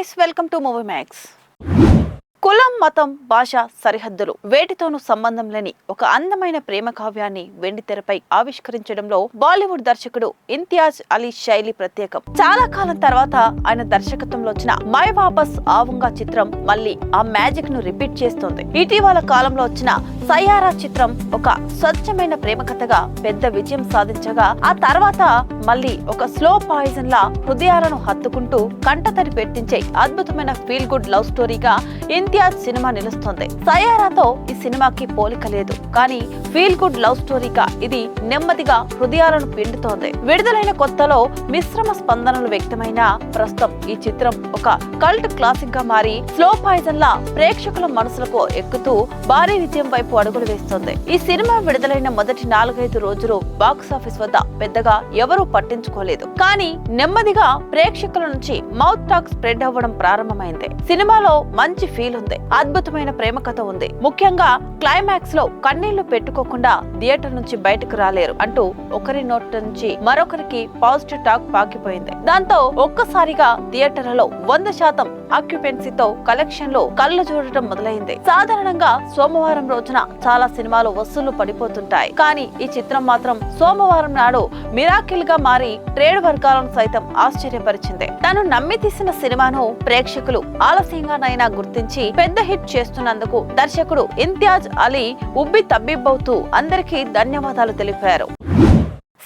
Guys, welcome to movie max. కులం, మతం, భాష, సరిహద్దులు వేటితోనూ సంబంధం లేని ఒక అందమైన ప్రేమ కావ్యాన్ని వెండితెరపై ఆవిష్కరించడంలో బాలీవుడ్ దర్శకుడు ఇంతియాజ్ అలీ శైలి ప్రత్యేకం. చాలా కాలం తర్వాత ఆయన దర్శకత్వంలో వచ్చిన మై వాపస్ ఆవుంగా చిత్రం మళ్ళీ ఆ మ్యాజిక్ ను రిపీట్ చేస్తోంది. ఇటీవల కాలంలో వచ్చిన సయ్యారా చిత్రం ఒక స్వచ్ఛమైన ప్రేమ కథగా పెద్ద విజయం సాధించగా, ఆ తర్వాత మళ్ళీ ఒక స్లో పాయిజన్ లా హృదయాలను హత్తుకుంటూ కంటతడి పెట్టించే అద్భుతమైన ఫీల్ గుడ్ లవ్ స్టోరీగా ఇంతియాజ్ సినిమా నిలుస్తోంది. సయ్యారాతో ఈ సినిమాకి పోలిక లేదు, కానీ ఫీల్ గుడ్ లవ్ స్టోరీగా ఇది నెమ్మదిగా హృదయాలను పిండుతోంది. విడుదలైన కొత్తలో మిశ్రమ స్పందనలు వ్యక్తమైన ప్రస్తుతం ఈ చిత్రం ఒక కల్ట్ క్లాసిక్ గా మారి స్లో పాయిజన్ లా ప్రేక్షకుల మనసులకు ఎక్కుతూ భారీ విజయం వైపు అడుగులు వేస్తోంది. ఈ సినిమా విడుదలైన మొదటి 4-5 రోజులు బాక్సాఫీస్ వద్ద పెద్దగా ఎవరూ పట్టించుకోలేదు, కానీ నెమ్మదిగా ప్రేక్షకుల నుంచి మౌత్ టాక్ స్ప్రెడ్ అవ్వడం ప్రారంభమైంది. సినిమాలో మంచి ఫీల్ ఉంది, అద్భుతమైన ప్రేమ కథ ఉంది. ముఖ్యంగా క్లైమాక్స్ లో కన్నీళ్లు పెట్టుకోకుండా థియేటర్ నుంచి బయటకు రాలేరు అంటూ ఒకరి నోట్ నుంచి మరొకరికి పాజిటివ్ టాక్ పాకిపోయింది. దాంతో ఒక్కసారిగా థియేటర్లలో 100% ఆక్యుపెన్సీతో కలెక్షన్ లో కళ్ళు చూడటం మొదలైంది. సాధారణంగా సోమవారం రోజున చాలా సినిమాలు వసూళ్లు పడిపోతుంటాయి, కానీ ఈ చిత్రం మాత్రం సోమవారం నాడు మిరాకిల్ గా మారి ట్రేడ్ వర్గాలను సైతం ఆశ్చర్యపరిచింది. తను నమ్మి తీసిన సినిమాను ప్రేక్షకులు ఆలస్యంగానైనా గుర్తించి పెద్ద హిట్ చేస్తున్నందుకు దర్శకుడు ఇంతియాజ్ అలీ ఉబ్బి తబ్బిబ్బవుతూ అందరికీ ధన్యవాదాలు తెలిపారు.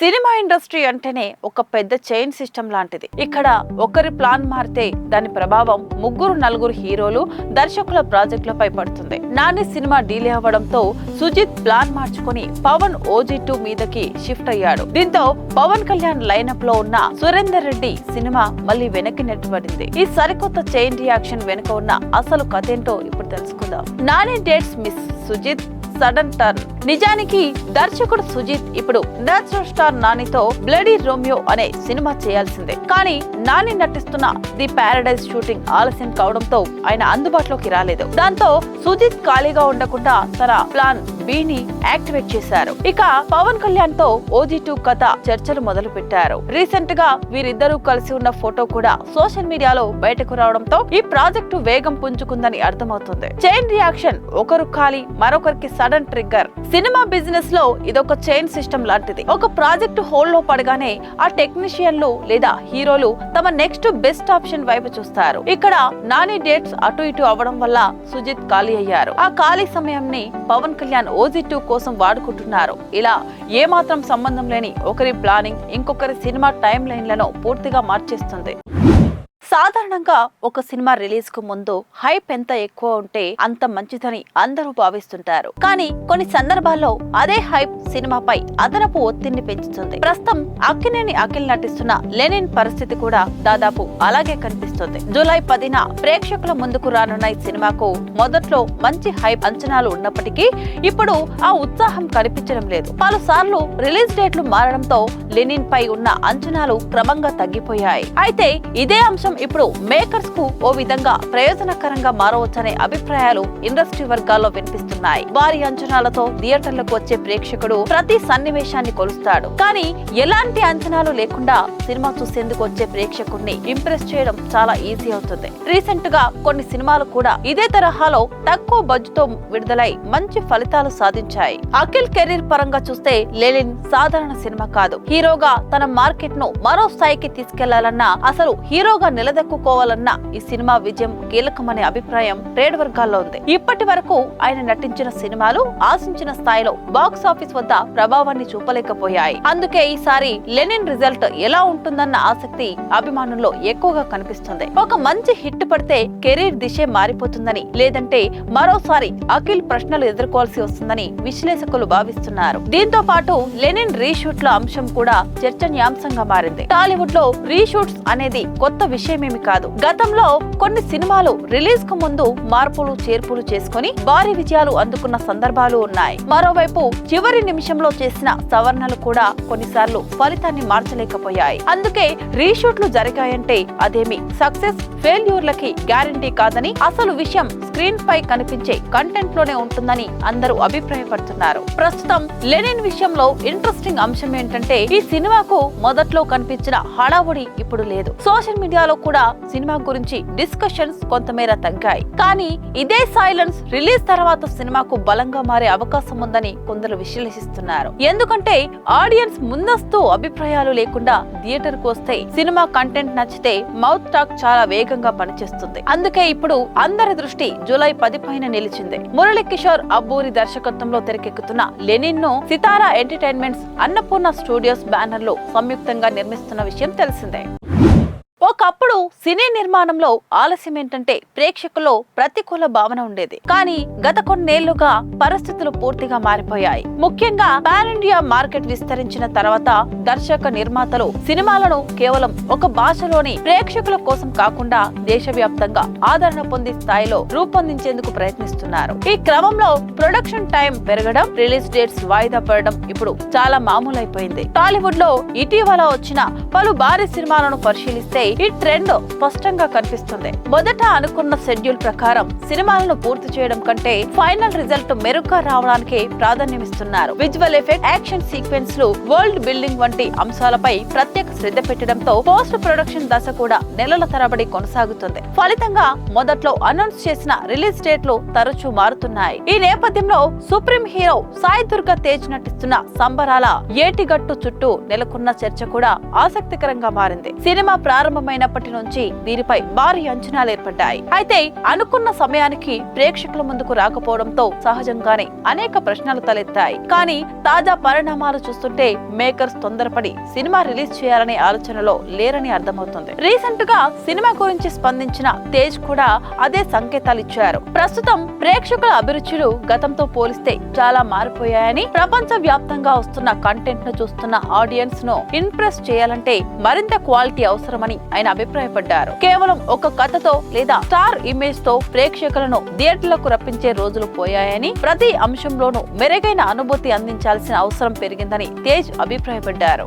సినిమా ఇండస్ట్రీ అంటేనే ఒక పెద్ద చైన్ సిస్టమ్ లాంటిది. ఇక్కడ ఒకరి ప్లాన్ మారితే దాని ప్రభావం 3-4 హీరోలు, దర్శకుల ప్రాజెక్టులపై పడుతుంది. నాని సినిమా డీలే అవ్వడంతో సుజిత్ ప్లాన్ మార్చుకుని పవన్ OG2 మీదకి షిఫ్ట్ అయ్యాడు. దీంతో పవన్ కళ్యాణ్ లైనప్ లో ఉన్న సురేందర్ రెడ్డి సినిమా మళ్ళీ వెనక్కి నెట్టబడింది. ఈ సరికొత్త చైన్ రియాక్షన్ వెనుక ఉన్న అసలు కథేంటో ఇప్పుడు తెలుసుకుందాం. Nani dates miss, Sujith sudden turn. నిజానికి దర్శకుడు సుజిత్ ఇప్పుడు నేచురల్ స్టార్ నానితో బ్లడీ రోమియో అనే సినిమా చేయాల్సిందే, కానీ నాని నటిస్తున్న ది ప్యారడైజ్ షూటింగ్ ఆలస్యం కావడంతో ఆయన అందుబాటులోకి రాలేదు. దాంతో సుజిత్ ఖాళీగా ఉండకుండా తన ప్లాన్ B ని యాక్టివేట్ చేశారు. ఇక పవన్ కళ్యాణ్ తో OG2 కథ చర్చలు మొదలు పెట్టారు. రీసెంట్ గా వీరిద్దరూ కలిసి ఉన్న ఫోటో కూడా సోషల్ మీడియాలో బయటకు రావడంతో ఈ ప్రాజెక్టు వేగం పుంజుకుందని అర్థమవుతుంది. చైన్ రియాక్షన్, ఒకరు ఖాళీ మరొకరికి సడన్ ట్రిగ్గర్. సినిమా బిజినెస్ లో ఇదొక చైన్ సిస్టమ్ లాంటిది. ఒక ప్రాజెక్టు హోల్డ్ లో పడగానే ఆ టెక్నీషియన్లు లేదా హీరోలు తమ నెక్స్ట్ బెస్ట్ ఆప్షన్ వైపు చూస్తారు. ఇక్కడ నాని డేట్స్ అటు ఇటు అవ్వడం వల్ల సుజిత్ ఖాళీ అయ్యారు. ఆ ఖాళీ సమయాన్ని పవన్ కళ్యాణ్ OG2 కోసం వాడుకుంటున్నారు. ఇలా ఏమాత్రం సంబంధం లేని ఒకరి ప్లానింగ్ ఇంకొకరి సినిమా టైం లైన్లను పూర్తిగా మార్చేస్తుంది. సాధారణంగా ఒక సినిమా రిలీజ్ కు ముందు హైప్ ఎంత ఎక్కువ ఉంటే అంత మంచిదని అందరూ భావిస్తుంటారు, కానీ కొన్ని సందర్భాల్లో అదే హైప్ సినిమాపై అదనపు ఒత్తిడిని పెంచుతుంది. ప్రస్తుతం అక్కినేని అఖిల్ నటిస్తున్న లెనిన్ పరిస్థితి కూడా దాదాపు అలాగే కనిపిస్తుంది. జూలై 10న ప్రేక్షకుల ముందుకు రానున్న ఈ సినిమాకు మొదట్లో మంచి హైప్ అంచనాలు ఉన్నప్పటికీ ఇప్పుడు ఆ ఉత్సాహం కనిపించడం లేదు. పలుసార్లు రిలీజ్ డేట్లు మారడంతో లెనిన్ పై ఉన్న అంచనాలు క్రమంగా తగ్గిపోయాయి. అయితే ఇదే అంశం ఇప్పుడు మేకర్స్ కు ఓ విధంగా ప్రయోజనకరంగా మారవచ్చనే అభిప్రాయాలు ఇండస్ట్రీ వర్గాల్లో వినిపిస్తున్నాయి. వారి అంచనాలతో థియేటర్లకు వచ్చే ప్రేక్షకుడు ప్రతి సన్నివేశాన్ని కొలుస్తాడు, కానీ ఎలాంటి అంచనాలు లేకుండా సినిమా చూసేందుకు వచ్చే ప్రేక్షకుడిని ఇంప్రెస్ చేయడం చాలా ఈజీ అవుతుంది. రీసెంట్ గా కొన్ని సినిమాలు కూడా ఇదే తరహాలో తక్కువ బడ్జెట్ తో విడుదలై మంచి ఫలితాలు సాధించాయి. అఖిల్ కెరీర్ పరంగా చూస్తే లెనిన్ సాధారణ సినిమా కాదు. హీరోగా తన మార్కెట్ ను మరో స్థాయికి తీసుకెళ్లాలన్నా, అసలు హీరోగా నిలదొక్కుకోవాలన్న ఈ సినిమా విజయం కీలకమనే అభిప్రాయం ట్రేడ్ వర్గాల్లో ఉంది. ఇప్పటి వరకు ఆయన నటించిన సినిమాలు ఆశించిన స్థాయిలో బాక్స్ ఆఫీస్ వద్ద ప్రభావాన్ని చూపలేకపోయాయి. అందుకే ఈసారి లెనిన్ రిజల్ట్ ఎలా ఉంటుందన్న ఆసక్తి అభిమానుల్లో ఎక్కువగా కనిపిస్తుంది. ఒక మంచి హిట్ పడితే కెరీర్ దిశే మారిపోతుందని, లేదంటే మరోసారి అఖిల్ ప్రశ్నలు ఎదుర్కోవాల్సి వస్తుందని విశ్లేషకులు భావిస్తున్నారు. దీంతో పాటు లెనిన్ రీషూట్ల అంశం కూడా చర్చనీయాంశంగా మారింది. టాలీవుడ్ లో రీషూట్స్ అనేది కొత్త విషయమేమి కాదు. గతంలో కొన్ని సినిమాలు రిలీజ్ కు ముందు మార్పులు చేర్పులు చేసుకుని భారీ విజయాలు అందుకున్న సందర్భాలు ఉన్నాయి. మరోవైపు చివరి నిమిషంలో చేసిన సవరణలు కూడా కొన్నిసార్లు ఫలితాన్ని మార్చలేకపోయాయి. అందుకే రీషూట్లు జరిగాయంటే అదేమి సక్సెస్ ఫెయిల్యూర్లకి గ్యారంటీ కాదని, అసలు విషయం స్క్రీన్ పై కనిపించే కంటెంట్ లోనే ఉంటుందని అందరూ అభిప్రాయపడుతున్నారు. ప్రస్తుతం లెనిన్ విషయంలో ఇంట్రెస్టింగ్ అంశం ఏంటంటే, ఈ సినిమాకు మొదట్లో కనిపించిన హడావుడి ఇప్పుడు లేదు. సోషల్ మీడియాలో కూడా సినిమా గురించి డిస్కషన్స్ కొంతమేర తగ్గాయి. కానీ ఇదే సైలెన్స్ రిలీజ్ తర్వాత సినిమాకు బలంగా మారే అవకాశం ఉందని కొందరు విశ్లేషిస్తున్నారు. ఎందుకంటే ఆడియన్స్ ముందస్తు అభిప్రాయాలు లేకుండా థియేటర్ కు వస్తే సినిమా కంటెంట్ నచ్చితే మౌత్ టాక్ చాలా వేగంగా పనిచేస్తుంది. అందుకే ఇప్పుడు అందరి దృష్టి జూలై 10 పైన నిలిచింది. మురళీ కిషోర్ అబ్బూరి దర్శకత్వంలో తెరకెక్కుతున్న లెనిన్ ను సితారా ఎంటర్టైన్మెంట్స్, అన్నపూర్ణ స్టూడియోస్ బ్యానర్ లో సంయుక్తంగా నిర్మిస్తున్న విషయం తెలిసిందే. ఒకప్పుడు సినీ నిర్మాణంలో ఆలస్యం ఏంటంటే ప్రేక్షకుల్లో ప్రతికూల భావన ఉండేది. కానీ గత కొన్నేళ్లుగా పరిస్థితులు పూర్తిగా మారిపోయాయి. ముఖ్యంగా పాన్ ఇండియా మార్కెట్ విస్తరించిన తర్వాత దర్శక నిర్మాతలు సినిమాలను కేవలం ఒక భాషలోని ప్రేక్షకుల కోసం కాకుండా దేశవ్యాప్తంగా ఆదరణ పొందే స్థాయిలో రూపొందించేందుకు ప్రయత్నిస్తున్నారు. ఈ క్రమంలో ప్రొడక్షన్ టైం పెరగడం, రిలీజ్ డేట్స్ వాయిదా పడడం ఇప్పుడు చాలా మామూలైపోయింది. టాలీవుడ్ లో ఇటీవల వచ్చిన పలు భారీ సినిమాలను పరిశీలిస్తే ఈ ట్రెండ్ స్పష్టంగా కనిపిస్తుంది. మొదట అనుకున్న షెడ్యూల్ ప్రకారం సినిమాలను పూర్తి చేయడం కంటే ఫైనల్ రిజల్ట్ మెరుగ్గా రావడానికి ప్రాధాన్యమిస్తున్నారు. విజువల్ ఎఫెక్ట్, యాక్షన్ సీక్వెన్స్లు, వరల్డ్ బిల్డింగ్ వంటి అంశాలపై ప్రత్యేక శ్రద్ధ పెట్టడంతో పోస్ట్ ప్రొడక్షన్ దశ కూడా నెలల తరబడి కొనసాగుతుంది. ఫలితంగా మొదట్లో అనౌన్స్ చేసిన రిలీజ్ డేట్లు తరచూ మారుతున్నాయి. ఈ నేపథ్యంలో సుప్రీం హీరో సాయి దుర్గా తేజ్ నటిస్తున్న సంబరాల ఏటిగట్టు చుట్టూ నెలకొన్న చర్చ కూడా ఆసక్తికరంగా మారింది. సినిమా ప్రారంభమైనప్పటి నుంచి దీనిపై భారీ అంచనాలు ఏర్పడ్డాయి. అయితే అనుకున్న సమయానికి ప్రేక్షకుల ముందుకు రాకపోవడంతో సహజంగానే అనేక ప్రశ్నలు తలెత్తాయి. కానీ తాజా పరిణామాలు చూస్తుంటే మేకర్స్ తొందరపడి సినిమా రిలీజ్ చేయాలనే ఆలోచనలో లేరని అర్థమవుతుంది. రీసెంట్ గా సినిమా గురించి స్పందించిన తేజ్ కూడా అదే సంకేతాలు ఇచ్చారు. ప్రస్తుతం ప్రేక్షకుల అభిరుచులు గతంతో పోలిస్తే చాలా మారిపోయాయని, ప్రపంచ వ్యాప్తంగా వస్తున్న కంటెంట్ ను చూస్తున్న ఆడియన్స్ ను ఇంప్రెస్ చేయాలంటే మరింత క్వాలిటీ అవసరమని ఆయన అభిప్రాయపడ్డారు. కేవలం ఒక కథతో లేదా స్టార్ ఇమేజ్ తో ప్రేక్షకులను థియేటర్లకు రప్పించే రోజులు పోయాయని, ప్రతి అంశంలోనూ మెరుగైన అనుభూతి అందించాల్సిన అవసరం పెరిగిందని తేజ్ అభిప్రాయపడ్డారు.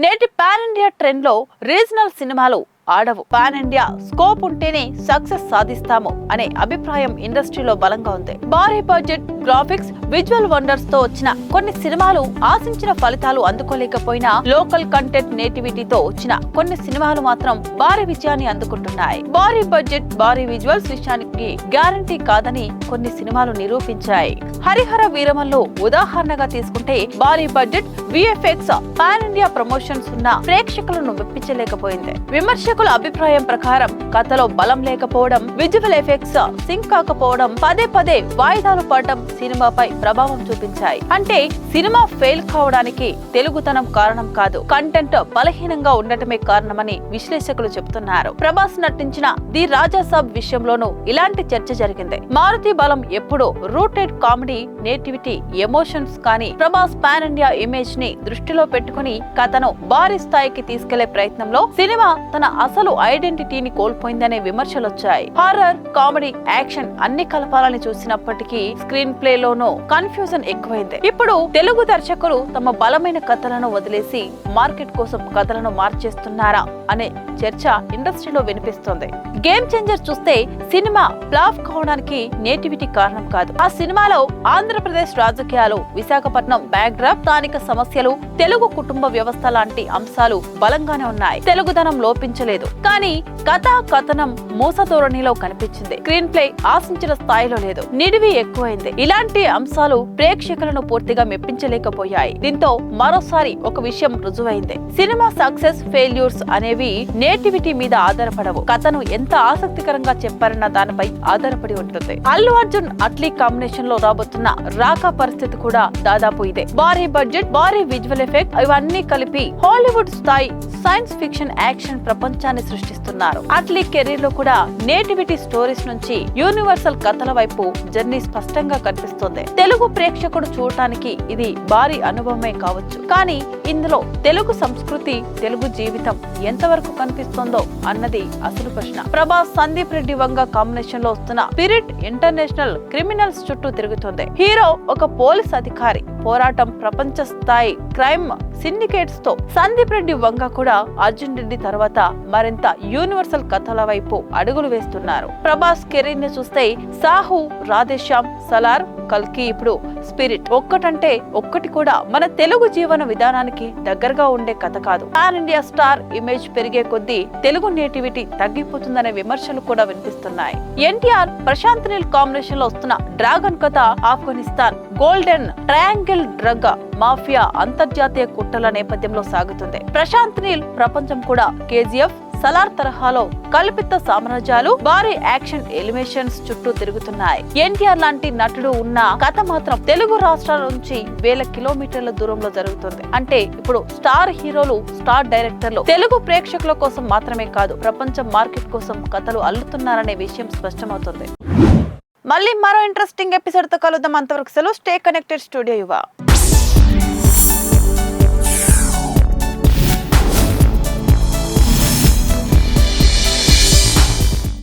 నేటి పాన్ ఇండియా ట్రెండ్ లో రీజనల్ సినిమాలు ఆడవు. పాన్ ఇండియా స్కోప్ ఉంటేనే సక్సెస్ సాధిస్తాము అనే అభిప్రాయం ఇండస్ట్రీలో బలంగా ఉంది. భారీ బడ్జెట్, గ్రాఫిక్స్, విజువల్ వండర్స్ తో వచ్చిన కొన్ని సినిమాలు ఆశించిన ఫలితాలు అందుకోలేకపోయినా లోకల్ కంటెంట్ నేటివిటీతో వచ్చిన కొన్ని సినిమాలు మాత్రం భారీ విజయాన్ని అందుకుంటున్నాయి. భారీ బడ్జెట్, భారీ విజువల్స్ విషయానికి గ్యారంటీ కాదని కొన్ని సినిమాలు నిరూపించాయి. హరిహర వీరమల్లో ఉదాహరణగా తీసుకుంటే భారీ budget, VFX, pan India promotions ఉన్న ప్రేక్షకులను మెప్పించలేకపోయింది. విమర్శకుల అభిప్రాయం ప్రకారం కథలో బలం లేకపోవడం, విజువల్ ఎఫెక్ట్స్ సింక్ కాకపోవడం, పదే పదే వాయిదాలు పడడం సినిమాపై ప్రభావం చూపించాయి. అంటే సినిమా ఫెయిల్ కావడానికి తెలుగుతనం కారణం కాదు, కంటెంట్ బలహీనంగా ఉండటమే కారణమని విశ్లేషకులు చెబుతున్నారు. ప్రభాస్ నటించిన ది రాజా సాబ్ విషయంలోనూ ఇలాంటి చర్చ జరిగింది. మారుతి బలం ఎప్పుడూ రూటెడ్ కామెడీ, నేటివిటీ, ఎమోషన్స్. కానీ ప్రభాస్ పాన్ ఇండియా ఇమేజ్ ని దృష్టిలో పెట్టుకుని కథను భారీ స్థాయికి తీసుకెళ్లే ప్రయత్నంలో సినిమా తన అసలు ఐడెంటిటీని కోల్పోయిందనే విమర్శలొచ్చాయి. హారర్, కామెడీ, యాక్షన్ అన్ని కలపాలని చూసినప్పటికీ స్క్రీన్ ప్లే లోనూ కన్ఫ్యూజన్ ఎక్కువైంది. ఇప్పుడు తెలుగు దర్శకులు తమ బలమైన కథలను వదిలేసి మార్కెట్ కోసం కథలను మార్చేస్తున్నారా అనే చర్చ ఇండస్ట్రీలో వినిపిస్తోంది. గేమ్ చేంజర్ చూస్తే సినిమా ఫ్లాప్ కావడానికి నేటివిటీ కారణం కాదు. ఆ సినిమాలో ఆంధ్రప్రదేశ్ రాజకీయాలు, విశాఖపట్నం బ్యాక్ డ్రాప్, స్థానిక సమస్యలు, తెలుగు కుటుంబ వ్యవస్థ లాంటి అంశాలు బలంగానే ఉన్నాయి. తెలుగుదనం లోపించలేదు. కానీ కథనం మూసధోరణిలో కనిపించింది. స్క్రీన్ ప్లే ఆశించిన స్థాయిలో లేదు, నిడివి ఎక్కువైంది. ఇలాంటి అంశాలు ప్రేక్షకులను పూర్తిగా మెప్పించలేకపోయాయి. దీంతో మరోసారి ఒక విషయం రుజువైంది. సినిమా సక్సెస్, ఫెయిల్యూర్స్ అనేవి నేటివిటీ మీద ఆధారపడవు, కథను ఎంత ఆసక్తికరంగా చెప్పారన్న దానిపై ఆధారపడి ఉంటుంది. అల్లు అర్జున్, అట్లీ కాంబినేషన్ లో రాబోతున్న రాకా పరిస్థితి కూడా దాదాపు ఇదే. భారీ బడ్జెట్, భారీ విజువల్ ఎఫెక్ట్ ఇవన్నీ కలిపి హాలీవుడ్ స్థాయి సైన్స్ ఫిక్షన్, యాక్షన్ ప్రపంచాన్ని సృష్టిస్తున్నారు. అట్లీ కెరీర్ లో కూడా నేటివిటీ స్టోరీస్ నుంచి యూనివర్సల్ కథల వైపు జర్నీ స్పష్టంగా కనిపిస్తోంది. తెలుగు ప్రేక్షకుడు చూడటానికి ఇది భారీ అనుభవమే కావచ్చు, కానీ ఇందులో తెలుగు సంస్కృతి, తెలుగు జీవితం ఎంతవరకు కనిపిస్తోందో అన్నది అసలు ప్రశ్న. ప్రభాస్, సందీప్ రెడ్డి వంగ కాంబినేషన్ లో వస్తున్న స్పిరిట్ ఇంటర్నేషనల్ క్రిమినల్స్ చుట్టూ తిరుగుతుంది. హీరో ఒక పోలీస్ అధికారి, పోరాటం ప్రపంచ స్థాయి క్రైమ్ సిండికేట్స్ తో సందీప్ రెడ్డి వంగ కూడా అర్జున్ రెడ్డి తర్వాత మరింత యూనివర్సల్ కథల వైపు అడుగులు వేస్తున్నారు. ప్రభాస్ కెరీర్ ని చూస్తే సాహు, రాధేశ్యామ్, సలార్, కల్కి, ఇప్పుడు స్పిరిట్ ఒక్కటంటే ఒక్కటి కూడా మన తెలుగు జీవన విధానానికి దగ్గరగా ఉండే కథ కాదు. పాన్ ఇండియా స్టార్ ఇమేజ్ పెరిగే కొద్దీ తెలుగు నేటివిటీ తగ్గిపోతుందనే విమర్శలు కూడా వినిపిస్తున్నాయి. ఎన్టీఆర్, ప్రశాంత్ నీల్ కాంబినేషన్ లో వస్తున్న డ్రాగన్ కథ Afghanistan golden triangle drug mafia అంతర్జాతీయ కుట్రల నేపథ్యంలో సాగుతుంది. ప్రశాంత్ నీల్ ప్రపంచం కూడా కేజీఎఫ్, సలార్ తరహాలో కల్పిత సామ్రాజ్యాలు, భారీ యాక్షన్ ఎలివేషన్స్ చుట్టూ తిరుగుతున్నాయి. ఎన్టీఆర్ లాంటి నటుడు ఉన్న కథ మాత్రం తెలుగు రాష్ట్రాల నుంచి వేల కిలోమీటర్ల దూరంలో జరుగుతుంది. అంటే ఇప్పుడు స్టార్ హీరోలు, స్టార్ డైరెక్టర్లు తెలుగు ప్రేక్షకుల కోసం మాత్రమే కాదు, ప్రపంచ మార్కెట్ కోసం కథలు అల్లుతున్నారనే విషయం స్పష్టమవుతుంది. మళ్ళీ మరో ఇంట్రెస్టింగ్ ఎపిసోడ్ తో కలుద్దాం. అంతవరకు సెలవు. Stay connected. స్టూడియో యువ.